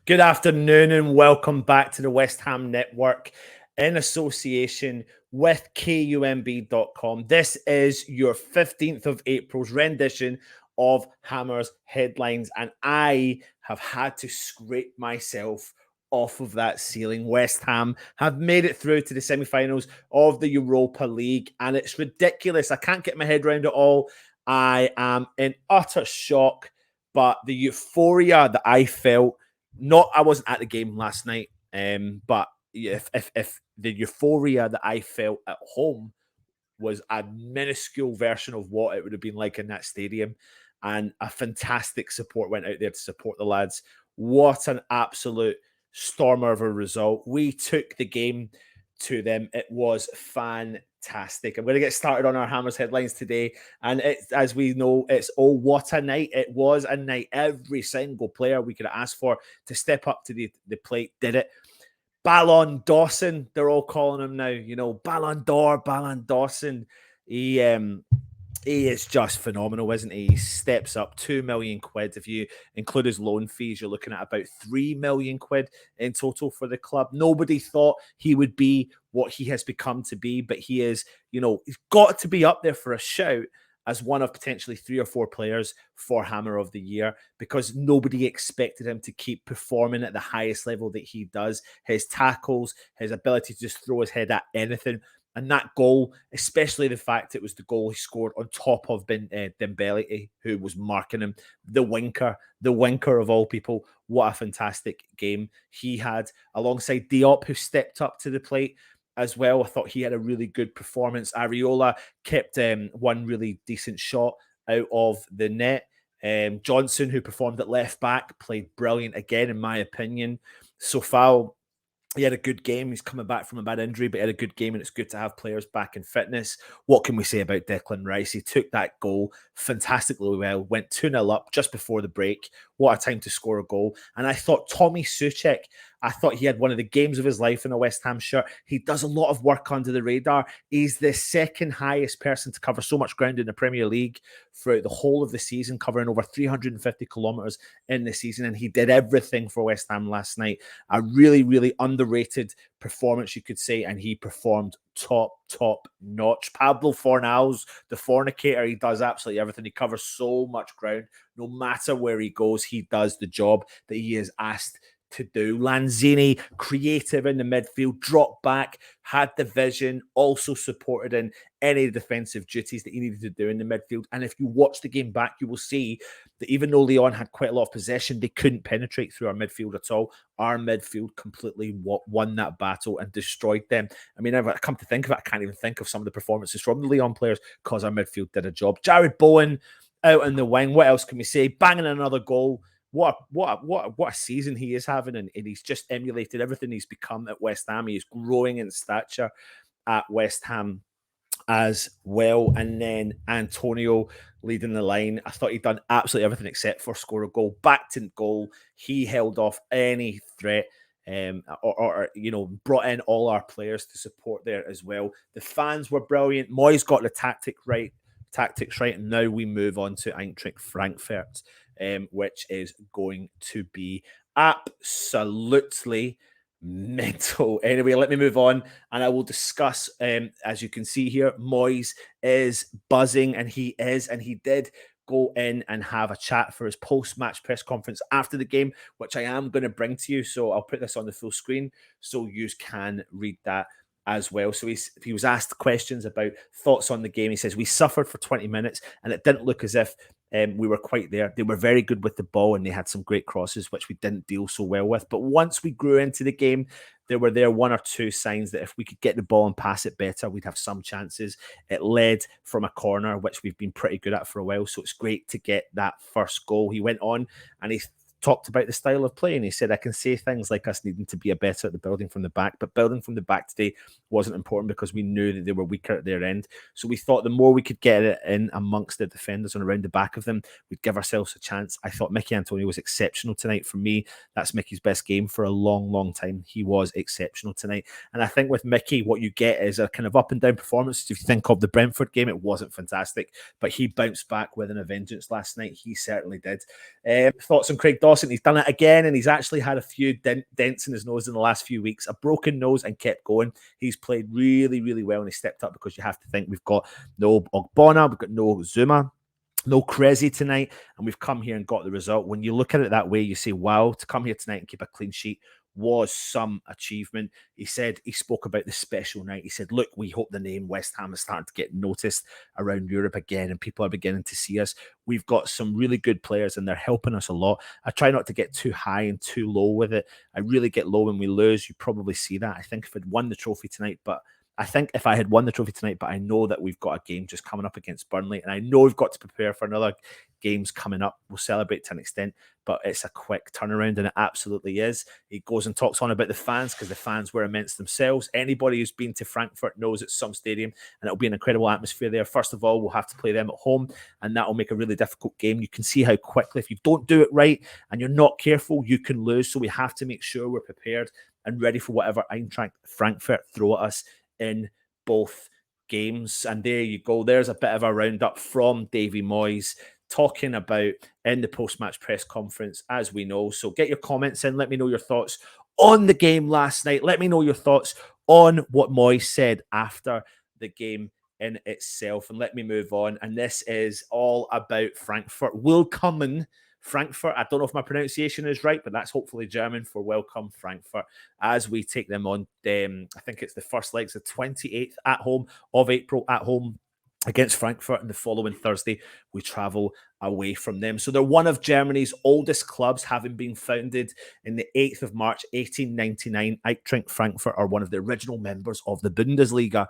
Good afternoon and welcome back to the West Ham Network in association with KUMB.com. This is your 15th of April's rendition of Hammer's headlines, and I have had to scrape myself off of that ceiling. West Ham have made it through to the semi-finals of the Europa League, and it's ridiculous. I can't get my head around it all. I am in utter shock, but the euphoria that I felt, I wasn't at the game last night, but if the euphoria that I felt at home was a minuscule version of what it would have been like in that stadium, and a fantastic support went out there to support the lads. What an absolute stormer of a result. We took the game to them. It was fantastic. I'm going to get started on our Hammers headlines today. And as we know, it's what a night. It was a night. Every single player we could have asked for to step up to the plate did it. Ballon Dawson, they're all calling him now. You know, Ballon d'Or, Ballon Dawson. He is just phenomenal, isn't he? He steps up 2 million quid. If you include his loan fees, you're looking at about 3 million quid in total for the club. Nobody thought he would be what he has become to be, but he is, he's got to be up there for a shout as one of potentially 3 or 4 players for Hammer of the Year, because nobody expected him to keep performing at the highest level that he does. His tackles, his ability to just throw his head at anything. And that goal, especially the fact it was the goal he scored on top of Dembele, who was marking him, the winker of all people. What a fantastic game he had, alongside Diop, who stepped up to the plate as well. I thought he had a really good performance. Areola kept one really decent shot out of the net. Johnson, who performed at left back, played brilliant again, in my opinion. Sofao, he had a good game. He's coming back from a bad injury, but he had a good game, and it's good to have players back in fitness. What can we say about Declan Rice? He took that goal fantastically well, went 2-0 up just before the break. What a time to score a goal. And I thought Tommy Soucek, I thought he had one of the games of his life in a West Ham shirt. He does a lot of work under the radar. He's the second highest person to cover so much ground in the Premier League throughout the whole of the season, covering over 350 kilometres in the season. And he did everything for West Ham last night. A really, really underrated performance, you could say, and he performed top notch. Pablo Fornals, the fornicator, he does absolutely everything. He covers so much ground. No matter where he goes, he does the job that he is asked to do. Lanzini, creative in the midfield, dropped back, had the vision, also supported in any defensive duties that he needed to do in the midfield. And if you watch the game back, you will see that even though Lyon had quite a lot of possession, they couldn't penetrate through our midfield at all. Our midfield completely won that battle and destroyed them. I mean, I've come to think of it, I can't even think of some of the performances from the Lyon players because our midfield did a job. Jared Bowen out in the wing. What else can we say? Banging another goal. What a season he is having, and he's just emulated everything he's become at West Ham. He's growing in stature at West Ham as well. And then Antonio leading the line. I thought he'd done absolutely everything except for score a goal. Backed in goal. He held off any threat. Brought in all our players to support there as well. The fans were brilliant. Moyes got the tactics right, and now we move on to Eintracht Frankfurt, which is going to be absolutely mental. Anyway, let me move on, and I will discuss, as you can see here, Moyes is buzzing, and he did go in and have a chat for his post-match press conference after the game, which I am going to bring to you. So I'll put this on the full screen so you can read that as well. So he was asked questions about thoughts on the game. He says, we suffered for 20 minutes and it didn't look as if we were quite there. They were very good with the ball and they had some great crosses, which we didn't deal so well with. But once we grew into the game, there were one or two signs that if we could get the ball and pass it better, we'd have some chances. It led from a corner, which we've been pretty good at for a while. So it's great to get that first goal. He went on and he talked about the style of play, and he said, I can say things like us needing to be a better at the building from the back, but building from the back today wasn't important because we knew that they were weaker at their end. So we thought the more we could get it in amongst the defenders and around the back of them, we'd give ourselves a chance. I thought Mickey Antonio was exceptional tonight. For me, that's Mickey's best game for a long time. He was exceptional tonight. And I think with Mickey, what you get is a kind of up and down performance. If you think of the Brentford game, it wasn't fantastic, but he bounced back with a vengeance last night. He certainly did. Thoughts on Craig Dawson? crossing. He's done it again, and he's actually had a few dents in his nose in the last few weeks, a broken nose, and kept going. He's played really, really well, and he stepped up, because you have to think we've got no Ogbonna, we've got no Zuma, no crazy tonight, and we've come here and got the result. When you look at it that way, you say, wow, to come here tonight and keep a clean sheet was some achievement. He spoke about the special night. He said, look, we hope the name West Ham is starting to get noticed around Europe again, and people are beginning to see us. We've got some really good players, and they're helping us a lot. I try not to get too high and too low with it. I really get low when we lose. You probably see that. I think if I'd won the trophy tonight, but I know that we've got a game just coming up against Burnley, and I know we've got to prepare for another games coming up. We'll celebrate to an extent, but it's a quick turnaround, and it absolutely is. He goes and talks on about the fans, because the fans were immense themselves. Anybody who's been to Frankfurt knows it's some stadium, and it'll be an incredible atmosphere there. First of all, we'll have to play them at home, and that will make a really difficult game. You can see how quickly, if you don't do it right and you're not careful, you can lose. So we have to make sure we're prepared and ready for whatever Eintracht Frankfurt throw at us in both games. And there you go. There's a bit of a roundup from Davy Moyes talking about in the post-match press conference, as we know. So get your comments in. Let me know your thoughts on the game last night. Let me know your thoughts on what Moyes said after the game in itself. And let me move on. And this is all about Frankfurt. Willkommen Frankfurt. I don't know if my pronunciation is right, but that's hopefully German for Welcome Frankfurt, as we take them on. I think it's the first legs, the 28th at home of April, at home against Frankfurt, and the following Thursday we travel away from them. So they're one of Germany's oldest clubs, having been founded in the 8th of March 1899. Eintracht Frankfurt are one of the original members of the Bundesliga.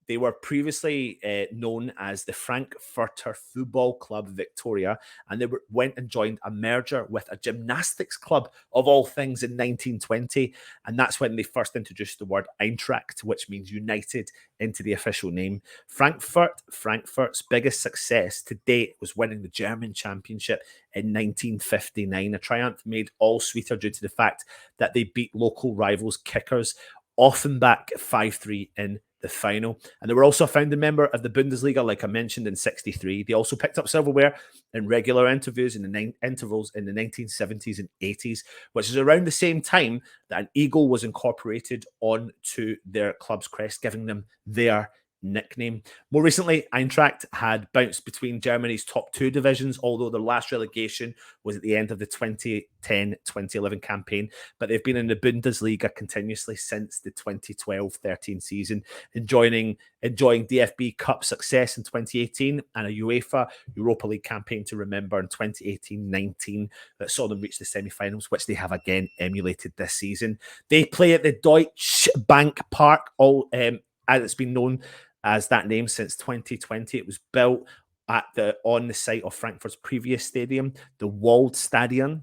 They were previously known as the Frankfurter Football Club Victoria, and they went and joined a merger with a gymnastics club, of all things, in 1920. And that's when they first introduced the word Eintracht, which means united, into the official name. Frankfurt's biggest success to date was winning the German Championship in 1959, a triumph made all sweeter due to the fact that they beat local rivals Kickers Offenbach 5-3 in the final. And they were also a founding member of the Bundesliga, like I mentioned, in 63. They also picked up silverware in regular intervals in the 1970s and 80s, which is around the same time that an eagle was incorporated onto their club's crest, giving them their nickname. More recently, Eintracht had bounced between Germany's top two divisions, although their last relegation was at the end of the 2010-2011 campaign, but they've been in the Bundesliga continuously since the 2012-13 season, enjoying DFB Cup success in 2018 and a UEFA Europa League campaign to remember in 2018-19 that saw them reach the semi-finals, which they have again emulated this season. They play at the Deutsche Bank Park, as it's been known as that name since 2020. It was built on the site of Frankfurt's previous stadium, the Waldstadion,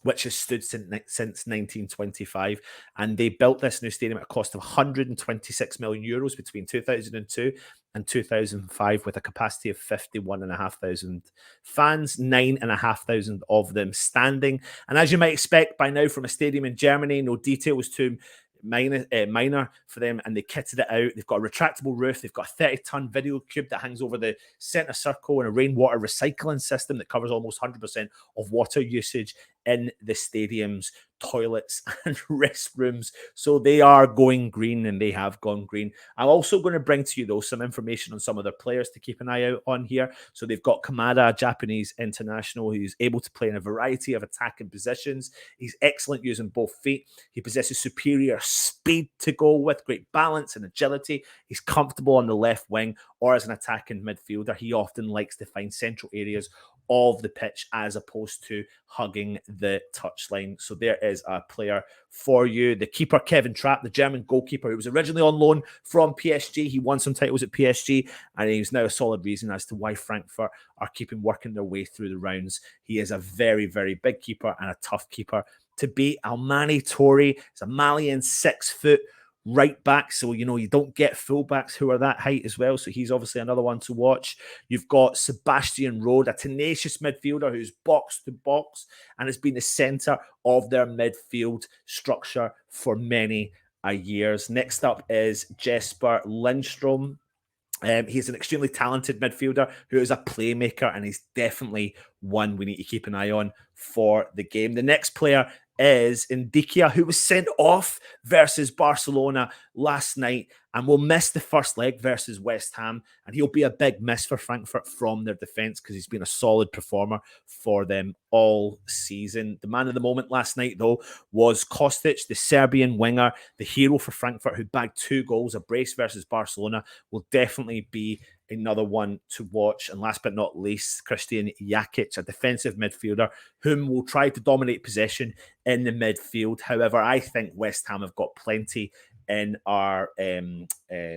which has stood since 1925. And they built this new stadium at a cost of 126 million euros between 2002 and 2005, with a capacity of 51,500 fans, 9,500 of them standing. And as you might expect by now from a stadium in Germany, no details too minor for them, and they kitted it out. They've got a retractable roof. They've got a 30-ton video cube that hangs over the center circle, and a rainwater recycling system that covers almost 100% of water usage in the stadium's toilets and restrooms. So they are going green, and they have gone green. I'm also going to bring to you, though, some information on some of their players to keep an eye out on here. So they've got KAMADA, a Japanese international who's able to play in a variety of attacking positions. He's excellent using both feet. He possesses superior speed to go with, great balance and agility. He's comfortable on the left wing or as an attacking midfielder. He often likes to find central areas of the pitch as opposed to hugging the touchline. So there is a player for you. The keeper, Kevin Trapp, the German goalkeeper, who was originally on loan from PSG. He won some titles at PSG, and he's now a solid reason as to why Frankfurt are keeping working their way through the rounds. He is a very, very big keeper and a tough keeper to beat. Almani Toure is a Malian 6 foot right back, so you don't get fullbacks who are that height as well, so he's obviously another one to watch. You've got Sebastian Rode, a tenacious midfielder who's box to box and has been the center of their midfield structure for many years. Next up is Jesper Lindstrom, He's an extremely talented midfielder who is a playmaker, and he's definitely one we need to keep an eye on for the game. The next player is Ndikia, who was sent off versus Barcelona last night and will miss the first leg versus West Ham. And he'll be a big miss for Frankfurt from their defence because he's been a solid performer for them all season. The man of the moment last night, though, was Kostic, the Serbian winger, the hero for Frankfurt, who bagged 2 goals, a brace versus Barcelona. Will definitely be another one to watch. And last but not least, Christian Jakic, a defensive midfielder whom will try to dominate possession in the midfield. However, I think West Ham have got plenty in our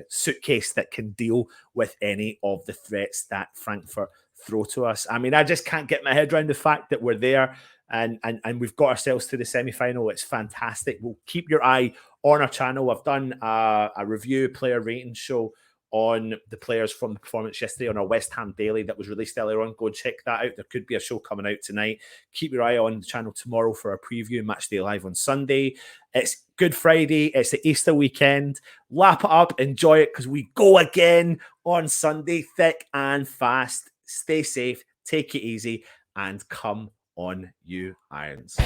suitcase that can deal with any of the threats that Frankfurt throw to us. I mean, I just can't get my head around the fact that we're there and we've got ourselves to the semi-final. It's fantastic. We'll keep your eye on our channel. I've done a review player rating show on the players from the performance yesterday on our West Ham Daily that was released earlier on. Go and check that out. There could be a show coming out tonight. Keep your eye on the channel tomorrow for our preview, Match Day Live on Sunday. It's Good Friday. It's the Easter weekend. Lap it up. Enjoy it because we go again on Sunday, thick and fast. Stay safe. Take it easy and come on, you Irons.